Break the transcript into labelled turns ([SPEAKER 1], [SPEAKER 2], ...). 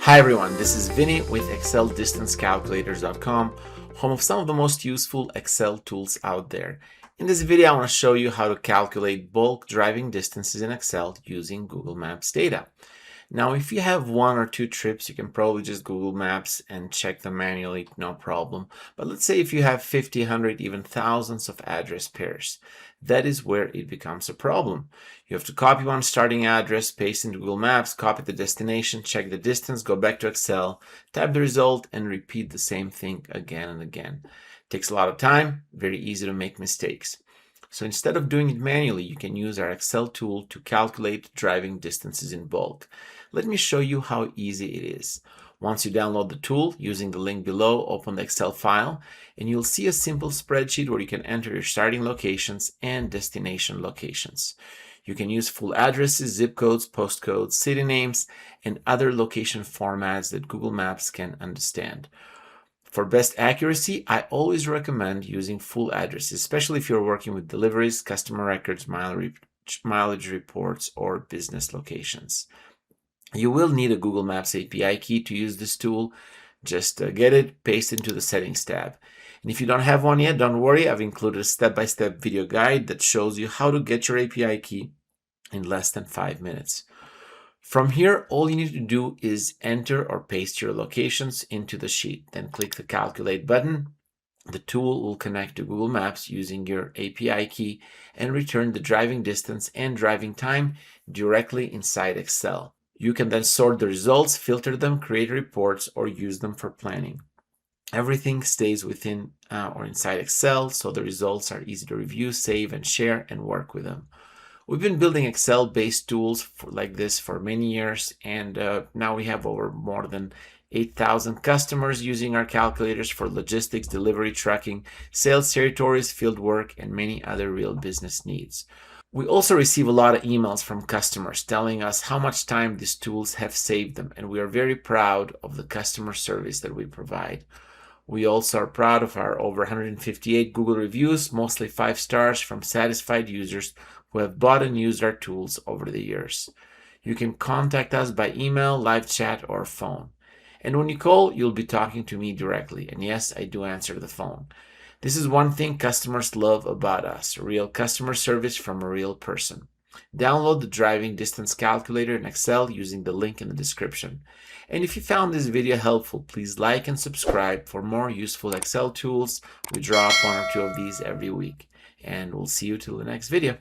[SPEAKER 1] Hi everyone, this is Vinny with ExcelDistanceCalculators.com, home of some of the most useful Excel tools out there. In this video, I want to show you how to calculate bulk driving distances in Excel using Google Maps data. Now, if you have one or two trips, you can probably just Google Maps and check them manually, no problem. But let's say if you have 50, 100, even thousands of address pairs, that is where it becomes a problem. You have to copy one starting address, paste into Google Maps, copy the destination, check the distance, go back to Excel, type the result, and repeat the same thing again and again. It takes a lot of time, very easy to make mistakes. So instead of doing it manually, you can use our Excel tool to calculate driving distances in bulk. Let me show you how easy it is. Once you download the tool, using the link below, open the Excel file, and you'll see a simple spreadsheet where you can enter your starting locations and destination locations. You can use full addresses, zip codes, postcodes, city names, and other location formats that Google Maps can understand. For best accuracy, I always recommend using full addresses, especially if you're working with deliveries, customer records, mileage reports, or business locations. You will need a Google Maps API key to use this tool. Just get it, paste into the settings tab. And if you don't have one yet, don't worry, I've included a step-by-step video guide that shows you how to get your API key in less than 5 minutes. From here, all you need to do is enter or paste your locations into the sheet. Then click the Calculate button. The tool will connect to Google Maps using your API key and return the driving distance and driving time directly inside Excel. You can then sort the results, filter them, create reports, or use them for planning. Everything stays within or inside Excel, so the results are easy to review, save, and share, and work with them. We've been building Excel-based tools like this for many years, and now we have over more than 8,000 customers using our calculators for logistics, delivery, tracking, sales territories, field work, and many other real business needs. We also receive a lot of emails from customers telling us how much time these tools have saved them, and we are very proud of the customer service that we provide. We also are proud of our over 158 Google reviews, mostly 5 stars from satisfied users who have bought and used our tools over the years. You can contact us by email, live chat, or phone. And when you call, you'll be talking to me directly. And yes, I do answer the phone. This is one thing customers love about us, real customer service from a real person. Download the driving distance calculator in Excel using the link in the description. And if you found this video helpful, please like and subscribe for more useful Excel tools. We draw up one or two of these every week. And we'll see you till the next video.